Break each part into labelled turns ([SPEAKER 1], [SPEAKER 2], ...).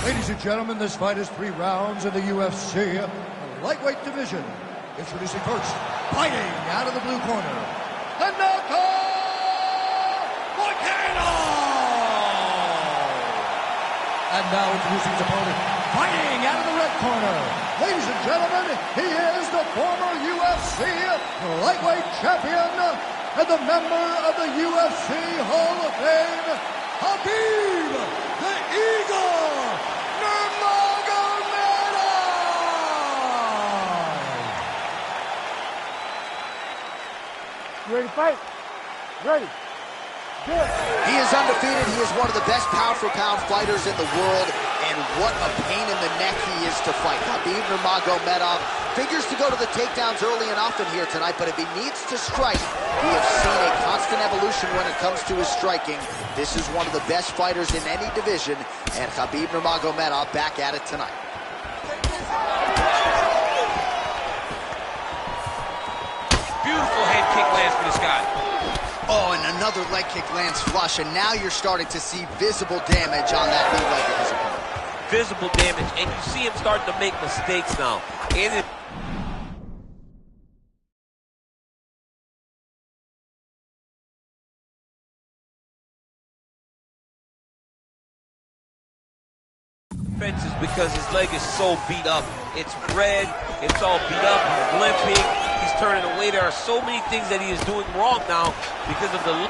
[SPEAKER 1] Ladies and gentlemen, this fight is 3 rounds in the UFC, the lightweight division. Introducing first, fighting out of the blue corner, the Volcano! And now introducing his opponent, fighting out of the red corner. Ladies and gentlemen, he is the former UFC lightweight champion and the member of the UFC Hall of Fame, Khabib, the Eagle,
[SPEAKER 2] You ready to fight? Ready. Good.
[SPEAKER 3] He is undefeated. He is one of the best pound-for-pound fighters in the world, and what a pain in the neck he is to fight. Khabib Nurmagomedov figures to go to the takedowns early and often here tonight, but if he needs to strike, we have seen a constant evolution when it comes to his striking. This is one of the best fighters in any division, and Khabib Nurmagomedov back at it tonight.
[SPEAKER 4] Beautiful head kick lands for this guy.
[SPEAKER 3] Oh, and another leg kick lands flush, and now you're starting to see visible damage on that knee leg of his opponent.
[SPEAKER 4] Visible damage, and you see him starting to make mistakes now. And defenses because his leg is so beat up. It's red, it's all beat up, he's limping, he's turning away. There are so many things that he is doing wrong now because of the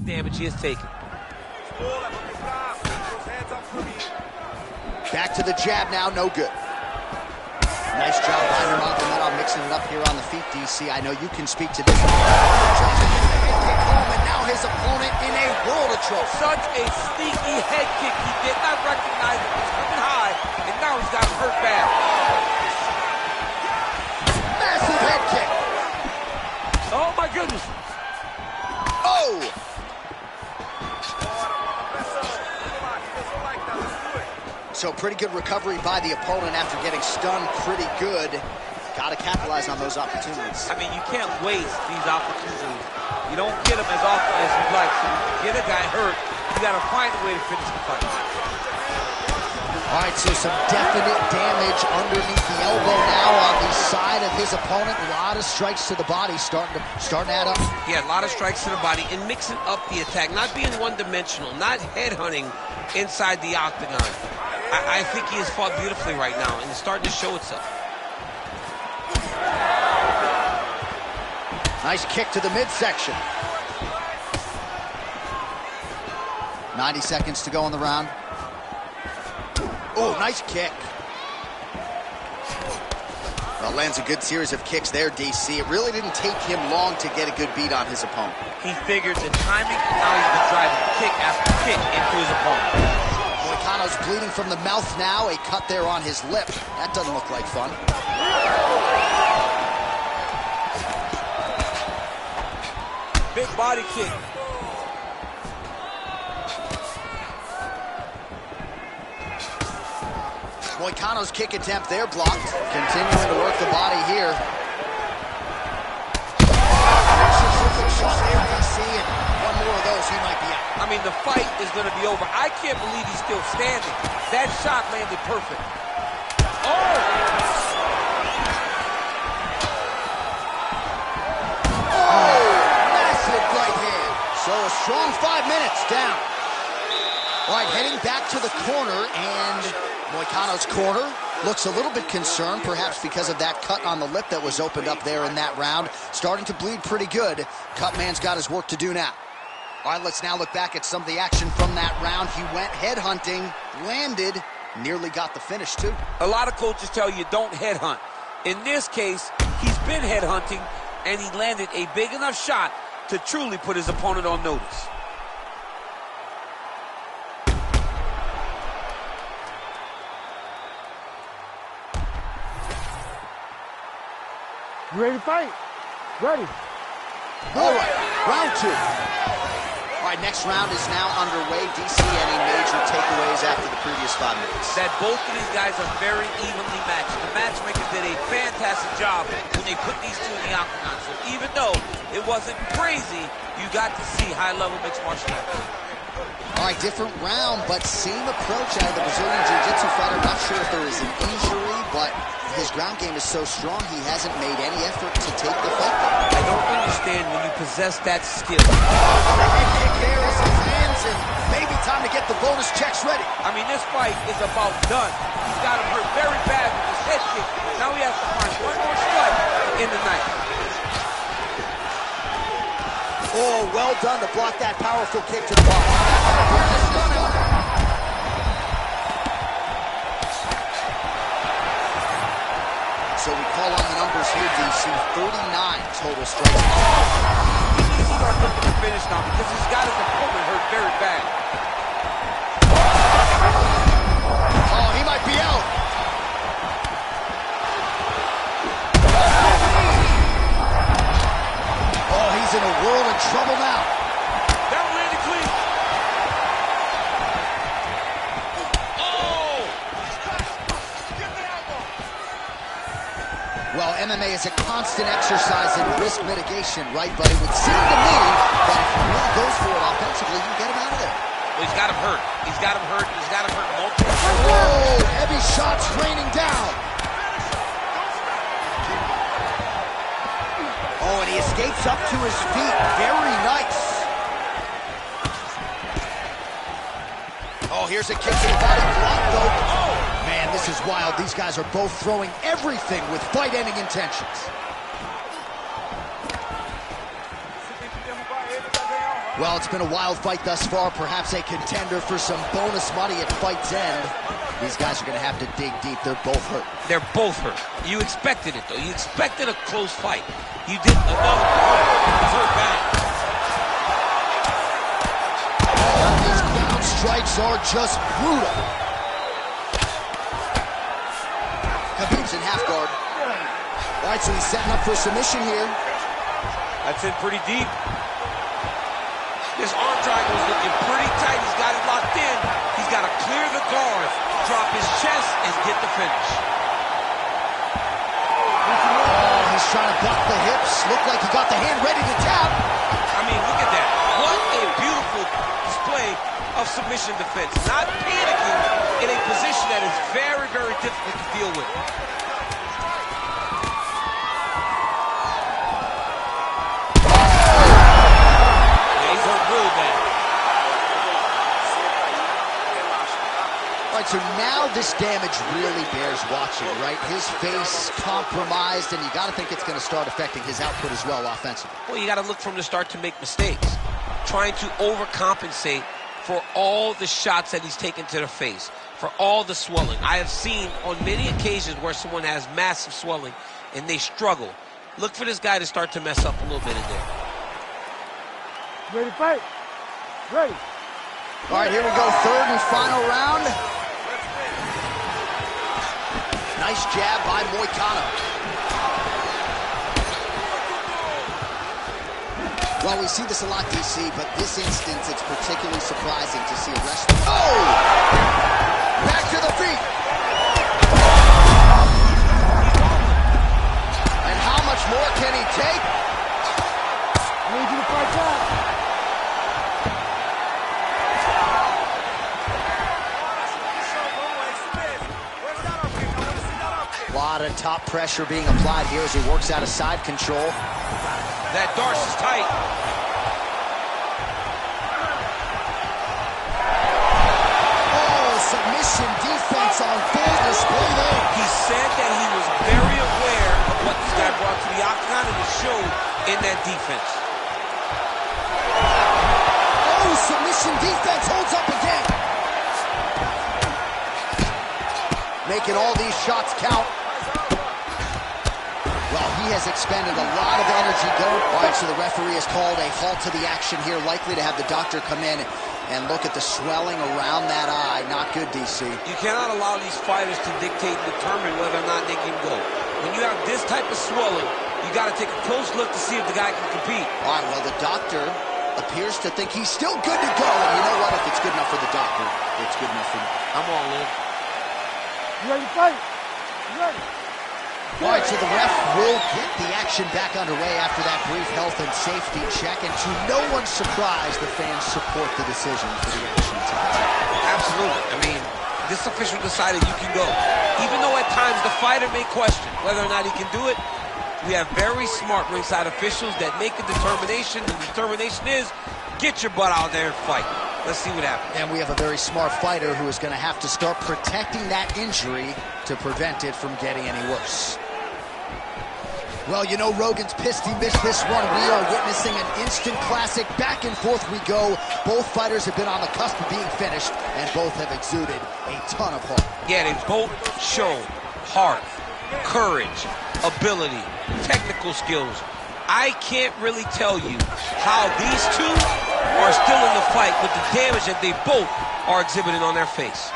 [SPEAKER 4] damage he has taken.
[SPEAKER 3] Back to the jab now, no good. Nice job by Nurmagomedov mixing it up here on the feet, DC. I know you can speak to this. And now his opponent in a world of trouble.
[SPEAKER 4] Such a sneaky head kick. He did not recognize it was coming high, and now he's got hurt bad.
[SPEAKER 3] Massive head kick.
[SPEAKER 4] Oh, my goodness.
[SPEAKER 3] Oh! So pretty good recovery by the opponent after getting stunned pretty good. Got to capitalize on those opportunities.
[SPEAKER 4] I mean, you can't waste these opportunities. You don't get them as often as you'd like. So you get a guy hurt, you got to find a way to finish the fight.
[SPEAKER 3] All right, so some definite damage underneath the elbow now on the side of his opponent. A lot of strikes to the body starting to add up.
[SPEAKER 4] Yeah, a lot of strikes to the body and mixing up the attack, not being one-dimensional, not headhunting inside the octagon. I think he has fought beautifully right now, and it's starting to show itself.
[SPEAKER 3] Nice kick to the midsection. 90 seconds to go in the round. Oh, nice kick. Well, lands a good series of kicks there, DC. It really didn't take him long to get a good beat on his opponent.
[SPEAKER 4] He figured the timing, and now he's been driving kick after kick into his opponent.
[SPEAKER 3] Moicano's bleeding from the mouth now. A cut there on his lip. That doesn't look like fun.
[SPEAKER 4] Big body kick.
[SPEAKER 3] Moicano's kick attempt there blocked. Continuing to work the body here. One more of those, he might be out.
[SPEAKER 4] I mean, the fight is going to be over. I can't believe he's still standing. That shot landed perfect. Oh!
[SPEAKER 3] Massive right hand. So a strong 5 minutes down. All right, heading back to the corner, and Moicano's corner looks a little bit concerned, perhaps because of that cut on the lip that was opened up there in that round. Starting to bleed pretty good. Cutman's got his work to do now. All right, let's now look back at some of the action from that round. He went headhunting, landed, nearly got the finish, too.
[SPEAKER 4] A lot of coaches tell you don't headhunt. In this case, he's been headhunting, and he landed a big enough shot to truly put his opponent on notice.
[SPEAKER 2] You ready to fight? Ready.
[SPEAKER 3] All right, round two. All right, next round is now underway. DC, any major takeaways after the previous 5 minutes?
[SPEAKER 4] That both of these guys are very evenly matched. The matchmakers did a fantastic job when they put these two in the octagon. So even though it wasn't crazy, you got to see high-level mixed martial arts.
[SPEAKER 3] All right, different round, but same approach out of the Brazilian Jiu-Jitsu fighter. Not sure if there is an injury, but his ground game is so strong, he hasn't made any effort to take the fight.
[SPEAKER 4] I don't understand when you possess that skill.
[SPEAKER 3] The head kick there is his hands, and maybe time to get the bonus checks ready.
[SPEAKER 4] I mean, this fight is about done. He's got him hurt very bad with his head kick. Now he has to find one more strike to end the night.
[SPEAKER 3] Oh, well done to block that powerful kick to the body. So we call on the numbers here, DC. 39 total strikes.
[SPEAKER 4] He needs to start looking to finish now because he's got his opponent hurt very bad.
[SPEAKER 3] Oh, he might be out. Oh, he's in a world of trouble now.
[SPEAKER 4] That landed clean. Oh!
[SPEAKER 3] Well, MMA is a constant exercise in risk mitigation, right? But it would seem to me that if he really goes for it offensively, you get him out of there.
[SPEAKER 4] Well, he's got him hurt. He's got him hurt. He's got him hurt multiple times.
[SPEAKER 3] Whoa! Heavy shots raining down. Oh, and he escapes up to his feet. Very nice. Oh, here's a kick to the body. Blocked, though. Oh, man, this is wild. These guys are both throwing everything with fight-ending intentions. Well, it's been a wild fight thus far, perhaps a contender for some bonus money at fight's end. These guys are going to have to dig deep. They're both hurt.
[SPEAKER 4] They're both hurt. You expected it, though. You expected a close fight. You did another hurt bad.
[SPEAKER 3] These ground strikes are just brutal. Khabib's in half guard. All right, so he's setting up for a submission here.
[SPEAKER 4] That's in pretty deep. This arm triangle is looking pretty tight. He's got it locked in. He's got to clear the guard, drop his chest, and get the finish.
[SPEAKER 3] Oh, he's trying to block the hips. Looked like he got the hand ready to tap.
[SPEAKER 4] I mean, look at that. What a beautiful display of submission defense. Not panicking in a position that is very, very difficult to deal with.
[SPEAKER 3] All right, so now this damage really bears watching, right? His face compromised, and you got to think it's going to start affecting his output as well offensively.
[SPEAKER 4] Well, you got to look from the start to make mistakes. Trying to overcompensate for all the shots that he's taken to the face, for all the swelling. I have seen on many occasions where someone has massive swelling and they struggle. Look for this guy to start to mess up a little bit in there.
[SPEAKER 2] Ready to fight? Ready.
[SPEAKER 3] All right, here we go, third and final round. Nice jab by Moicano. Well, we see this a lot, DC, but this instance, it's particularly surprising to see a wrestler. Oh! Back to the feet. And how much more can he take?
[SPEAKER 2] I need you to fight back.
[SPEAKER 3] A lot of top pressure being applied here as he works out of side control.
[SPEAKER 4] That Darce is tight.
[SPEAKER 3] Oh, submission defense on full display there.
[SPEAKER 4] He said that he was very aware of what this guy brought to the octagon, and it showed in that defense.
[SPEAKER 3] Oh, submission defense holds up again. Making all these shots count. Well, he has expended a lot of energy going. All right, so the referee has called a halt to the action here, likely to have the doctor come in and look at the swelling around that eye. Not good, DC.
[SPEAKER 4] You cannot allow these fighters to dictate and determine whether or not they can go. When you have this type of swelling, you got to take a close look to see if the guy can compete.
[SPEAKER 3] All right, well, the doctor appears to think he's still good to go. And you know what? If it's good enough for the doctor, it's good enough for me.
[SPEAKER 4] I'm all in.
[SPEAKER 2] You ready to fight? You ready?
[SPEAKER 3] All right, so the ref will get the action back underway after that brief health and safety check. And to no one's surprise, the fans support the decision for the action tonight.
[SPEAKER 4] Absolutely. I mean, this official decided you can go. Even though at times the fighter may question whether or not he can do it, we have very smart ringside officials that make a determination. The determination is, get your butt out there and fight. Let's see what happens.
[SPEAKER 3] And we have a very smart fighter who is going to have to start protecting that injury to prevent it from getting any worse. Well, you know Rogan's pissed he missed this one. We are witnessing an instant classic. Back and forth we go. Both fighters have been on the cusp of being finished, and both have exuded a ton of heart.
[SPEAKER 4] Yeah, they both show heart, courage, ability, technical skills. I can't really tell you how these two are still in the fight with the damage that they both are exhibiting on their face.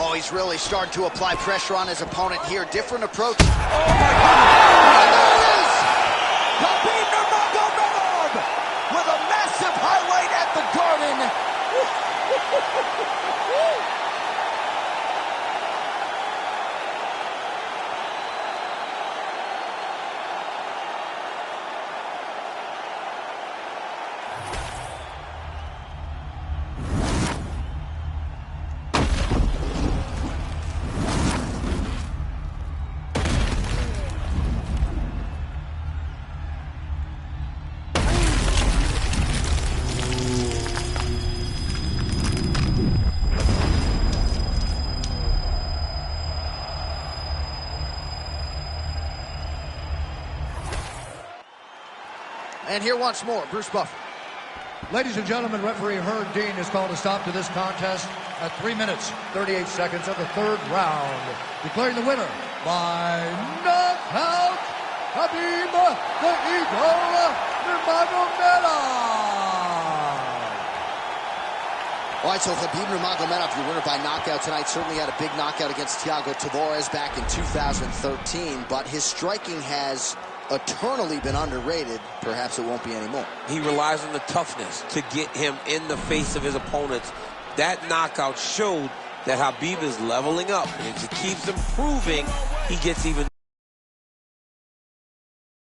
[SPEAKER 3] Oh, he's really starting to apply pressure on his opponent here. Different approach.
[SPEAKER 4] Oh, my goodness.
[SPEAKER 3] And there it is! Khabib Nurmagomedov with a massive highlight at the Garden. And here once more, Bruce Buffer.
[SPEAKER 1] Ladies and gentlemen, referee Herb Dean has called a stop to this contest at 3 minutes, 38 seconds of the third round, declaring the winner by knockout, Khabib the Eagle Nurmagomedov.
[SPEAKER 3] All right, so Khabib Nurmagomedov, your winner by knockout tonight, certainly had a big knockout against Thiago Tavares back in 2013, but his striking has eternally been underrated. Perhaps it won't be anymore.
[SPEAKER 4] He relies on the toughness to get him in the face of his opponents. That knockout showed that Khabib is leveling up, and if he keeps improving, he gets even